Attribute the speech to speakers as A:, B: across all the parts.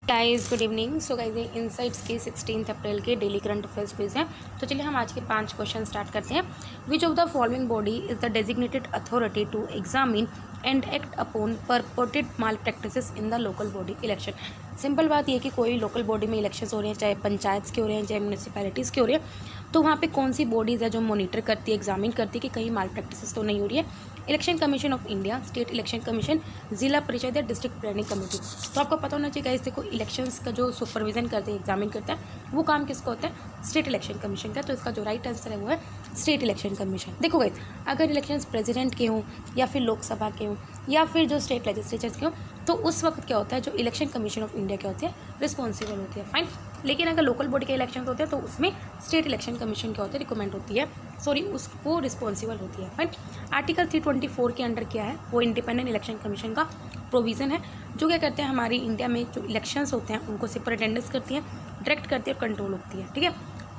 A: Guys good evening. So guys ये insights के 16 अप्रैल के डेली करंट अफेयर्स क्विज हैं। तो चलिए हम आज के 5 क्वेश्चन स्टार्ट करते हैं। Which of the following body is the designated authority to examine and act upon purported malpractices in the local body election. Simple बात यह कि कोई लोकल बॉडी में इलेक्शंस हो रहे हैं, चाहे पंचायत के हो रहे हैं, चाहे म्यूनिसिपैलिटीज़ के हो रहे हैं, तो वहाँ पे कौन सी बॉडीज़ है जो मॉनिटर करती है, एग्जामिन करती है कि कहीं माल प्रैक्टिसेस तो नहीं हो रही है। Election commission of India, state election commission, जिला परिषद या डिस्ट्रिक्ट प्लानिंग कमेटी। तो आपको पता होना चाहिए इससे कोई इलेक्शंस का जो सुपरविजन करते हैं, एग्जामिन करता है, वो काम किसका होता है? स्टेट इलेक्शन कमीशन का। तो इसका जो राइट आंसर है वो है स्टेट इलेक्शन कमीशन। देखो गाइस, अगर इलेक्शंस प्रेसिडेंट के हों या फिर लोकसभा के हों या फिर जो स्टेट लेजिस्लेचर्स के हों, तो उस वक्त क्या होता है, जो इलेक्शन कमीशन ऑफ इंडिया क्या होती है, रिस्पॉन्सिबल होती है। फाइन। लेकिन अगर लोकल बॉडी के इलेक्शन होते हैं तो उसमें स्टेट इलेक्शन कमीशन क्या होता है, रिकमेंड होती है, उसको रिस्पॉन्सिबल होती है। फाइन। आर्टिकल 324 के अंडर क्या है, वो इंडिपेंडेंट इलेक्शन कमीशन का प्रोविज़न है, जो क्या करते हैं, हमारी इंडिया में जो इलेक्शंस होते हैं उनको सुपरिटेंडेंस करती है, डायरेक्ट करती है और कंट्रोल होती है। ठीक है।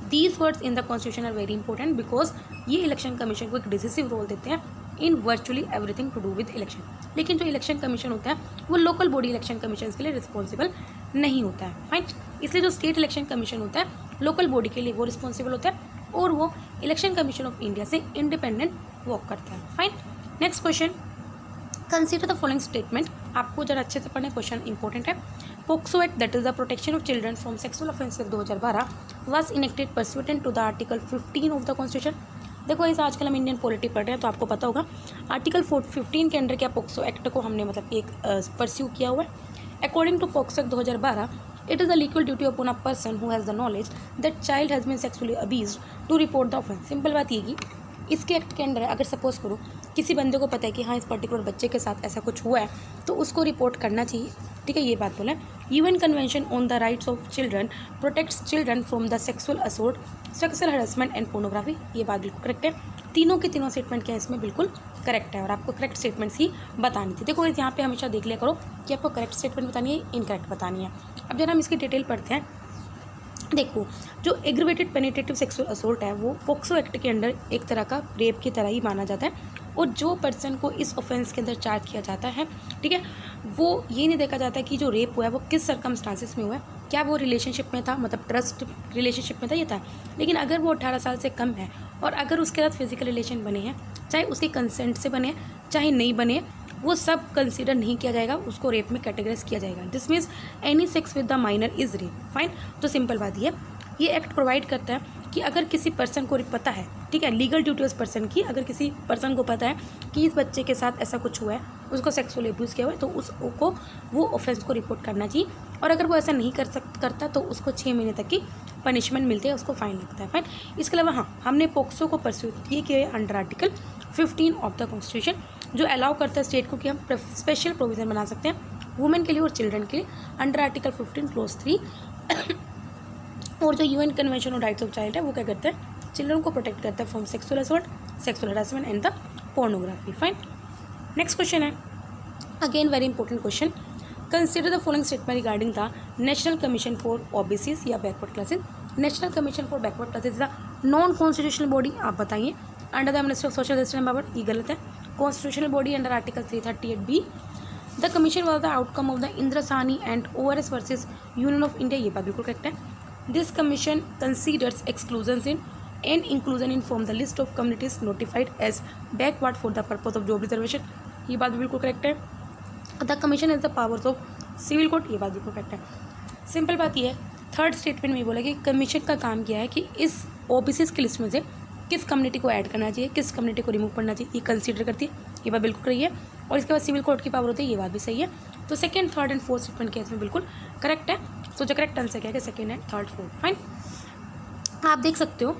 A: These words in the constitution are very important because ये इलेक्शन कमीशन को एक डिसिसिव रोल देते हैं in virtually everything to do with election. लेकिन जो इलेक्शन कमीशन होता है वो लोकल बॉडी इलेक्शन कमीशन के लिए रिस्पॉन्सिबल नहीं होता है। फाइन। इसलिए जो स्टेट इलेक्शन कमीशन होता है लोकल बॉडी के लिए वो रिस्पॉन्सिबल होता है और वो इलेक्शन कमीशन ऑफ इंडिया से इंडिपेंडेंट वर्क करता है। Fine. Next question, consider the following statement. आपको जरा अच्छे से पढ़ने, क्वेश्चन इंपॉर्टेंट है। POCSO act, that is the protection of children from sexual offence act 2012 was enacted pursuant to the article 15 of the constitution. देखो इस आजकल हम इंडियन पॉलिटी पढ़ रहे हैं तो आपको पता होगा आर्टिकल 15 के अंडर क्या पोक्सो एक्ट को हमने मतलब एक परस्यू किया हुआ है। According to POCSO act 2012, it is the legal duty upon a person who has the knowledge that child has been sexually abused to report the offense। Simple बात ये कि इसके एक्ट के अंडर अगर सपोज करो किसी बंदे को पता है कि हाँ इस पर्टिकुलर बच्चे के साथ ऐसा कुछ हुआ है तो उसको रिपोर्ट करना चाहिए। ठीक है, ये बात बोला है। UN convention on the rights of children protects children from the sexual assault, sexual harassment and pornography. ये बात बिल्कुल करेक्ट है। तीनों के तीनों स्टेटमेंट क्या है इसमें बिल्कुल करेक्ट है और आपको करेक्ट स्टेटमेंट्स ही बतानी थी। देखो यहाँ पे हमेशा देख लिया करो कि आपको करेक्ट स्टेटमेंट बतानी है, इनकरेक्ट बतानी है। अब जरा हम इसकी डिटेल पढ़ते हैं। देखो जो एग्रीवेटेड पेनिट्रेटिव सेक्सुअल असोल्ट है वो पोक्सो एक्ट के अंडर एक तरह का रेप की तरह ही माना जाता है और जो पर्सन को इस ऑफेंस के अंदर चार्ज किया जाता है, ठीक है, वो ये नहीं देखा जाता कि जो रेप हुआ है वो किस सर्कमस्टांसिस में हुआ है, क्या वो रिलेशनशिप में था, मतलब ट्रस्ट रिलेशनशिप में था, ये था। लेकिन अगर वो 18 साल से कम है और अगर उसके साथ फिजिकल रिलेशन बने हैं, चाहे उसके कंसेंट से बने चाहे नहीं बने, वो सब कंसीडर नहीं किया जाएगा, उसको रेप में कैटेगराइज किया जाएगा। This means any sex with the minor is rape. Fine. तो सिंपल बात ये एक्ट प्रोवाइड करता है कि अगर किसी पर्सन को पता है, ठीक है, लीगल ड्यूटी उस पर्सन की, अगर किसी पर्सन को पता है कि इस बच्चे के साथ ऐसा कुछ हुआ है, उसको सेक्सुअल अब्यूज़ किया हुआ है, तो उसको वो ऑफेंस को रिपोर्ट करना चाहिए और अगर वो ऐसा नहीं करता तो उसको 6 महीने तक की पनिशमेंट मिलती है, उसको फाइन लगता है। फाइन। इसके अलावा हाँ, हमने पोक्सो को परस्यू ये किया है under article 15 of the constitution, जो अलाउ करता है स्टेट को कि हम स्पेशल प्रोविज़न बना सकते हैं वुमेन के लिए और चिल्ड्रन के लिए अंडर आर्टिकल 15 क्लोज 3 और जो UN convention on rights of child है वो क्या करता है, चिल्ड्रन को प्रोटेक्ट करता है from sexual assault, sexual harassment and the pornography. Fine. Next question है, again very important question. Consider the following statement regarding the national commission for OBCs या backward classes. National commission for backward classes is the non constitutional body. आप बताइए। Under the ministry of social justice and power, ये गलत है। Constitutional body under article 338B। The commission was the outcome of the Indra Sawhney and ORS versus union of India. ये बात बिल्कुल correct है। This commission considers exclusion in and inclusion in from the list of communities notified as backward for the purpose of job reservation. ये बात भी बिल्कुल correct है। The commission has the powers of civil court. ये बात बिल्कुल correct है। Simple बात यह है, थर्ड स्टेटमेंट में बोला कि कमीशन का काम किया है कि इस ओबीसीज की लिस्ट में से किस कम्युनिटी को ऐड करना चाहिए, किस कम्युनिटी को रिमूव करना चाहिए, ये कंसीडर करती है। ये बात बिल्कुल सही है। और इसके बाद सिविल कोर्ट की पावर होती है, ये बात भी सही है। तो second, third and fourth statement के इसमें बिल्कुल करेक्ट है। तो जो करेक्ट आंसर क्या है, second and third fourth. Fine. आप देख सकते हो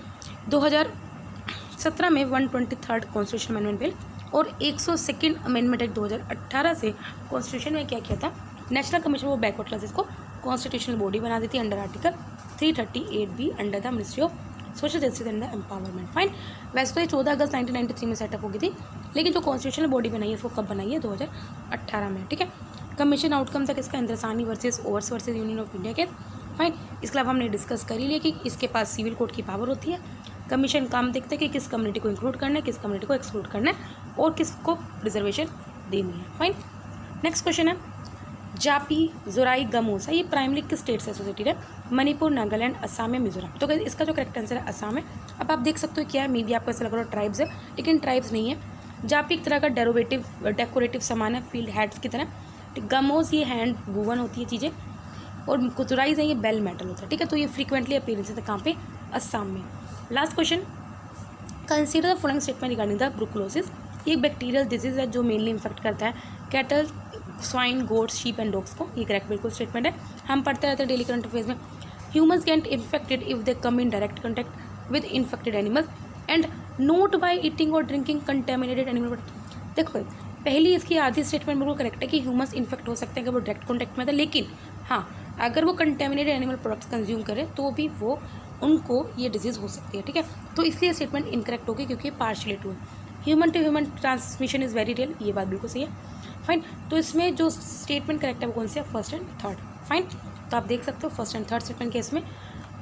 A: 2017 में 123rd कॉन्स्टिट्यूशन अमेंडमेंट बिल और 102nd अमेंडमेंट एक्ट 2018 से कॉन्स्टिट्यूशन में क्या किया था, national commission for backward classes को कॉन्स्टिट्यूशनल बॉडी बना दी थी under article 338B under the ministry of social justice and the empowerment. Fine. वैसे तो ये 14 अगस्त 1993 में सेटअप हो गई थी, लेकिन जो कॉन्स्टिट्यूशनल बॉडी बनाई है उसको कब बनाई है, 2018 में। ठीक है। कमीशन आउटकम तक इसका Indra Sawhney versus ORS versus union of India के। फाइन। इसके अलावा हमने डिस्कस कर ही लिया कि इसके पास सिविल कोर्ट की पावर होती है। कमीशन काम देखते हैं कि किस कम्युनिटी को इंक्लूड करना है, किस कम्युनिटी को एक्सक्लूड करना है और किसको रिजर्वेशन देनी है। फाइन। नेक्स्ट क्वेश्चन है, जापी, जोराई, गमोसा, ये प्राइमरी किस स्टेट से एसोसिएटेड है? मणिपुर, नागालैंड, असम या मिजोरम। तो गाइस इसका जो करेक्ट आंसर है असम है। अब आप देख सकते हो क्या है, मे बी आपको ऐसा लग रहा है ट्राइब्स है, लेकिन ट्राइब्स नहीं है। जापी एक तरह का डेकोरेटिव सामान है, फील्ड हैट्स की तरह। गमोस ये हैंड वूवन होती है चीज़ें, और जोराइज है ये बेल मेटल होता है, ठीक है। तो ये फ्रीक्वेंटली अपीयरेंसेस है कहाँ पे? असम में। Last question, consider the following statement regarding the brucellosis. ये एक बैक्टीरियल डिजीज है जो मेनली इन्फेक्ट करता है cattle, swine, goats, sheep and dogs को। ये करेक्ट बिल्कुल स्टेटमेंट है, हम पढ़ते रहते हैं डेली करंट अफेयर्स में। Humans get infected if they come in direct contact with infected animals and note by eating और ड्रिंकिंग कंटेमिनेटेड एनिमल प्रोडक्ट। देखो पहली इसकी आधी स्टेटमेंट बिल्कुल करेक्ट है कि ह्यूमन्स इन्फेक्ट हो सकते हैं अगर वो डायरेक्ट कॉन्टैक्ट में था, लेकिन हाँ अगर वो कंटेमिनेटेड एनिमल प्रोडक्ट्स कंज्यूम करें तो भी वो उनको ये डिजीज़ हो सकती है, ठीक है। तो इसलिए स्टेटमेंट इनकरेक्ट होगी क्योंकि पार्शियली ट्रू है। Human to human transmission is very real, ये बात बिल्कुल सही है। फाइन, तो इसमें जो स्टेटमेंट करेक्ट है वो कौन से है? First and third. फाइन, तो आप देख सकते हो फर्स्ट एंड थर्ड स्टेटमेंट के इसमें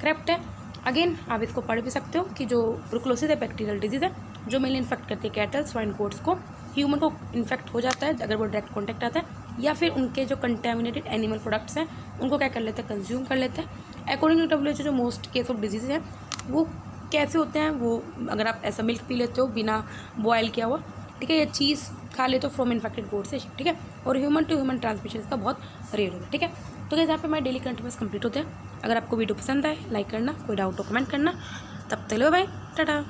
A: करेक्ट है। अगेन आप इसको पढ़ भी सकते हो कि जो ब्रुकुलोसिस है बैक्टीरियल डिजीज़ है जो मेनली इन्फेक्ट करती है कैटल, स्वाइन, गोट्स को। ह्यूमन को इन्फेक्ट हो जाता है अगर वो डायरेक्ट कॉन्टैक्ट आता है, या फिर उनके जो कंटेमिनेटेड एनिमल प्रोडक्ट्स हैं उनको क्या कर लेते हैं? कंज्यूम कर लेते हैं। अकॉर्डिंग टू WHO जो मोस्ट केस ऑफ डिजीज़ है वो कैसे होते हैं? वो अगर आप ऐसा मिल्क पी लेते हो बिना बॉयल किया हुआ, ठीक है, या चीज़ खा लेते हो फ्रॉम इन्फेक्टेड गोट से, ठीक है। और ह्यूमन टू ह्यूमन ट्रांसमिशन इसका बहुत रेयर होता है, ठीक है। तो गाइस यहाँ पे हमारे डेली करंट अफेयर्स कंप्लीट होते हैं। अगर आपको वीडियो पसंद आए लाइक करना, कोई डाउट हो कमेंट करना। तब तक लो बाय, टाटा।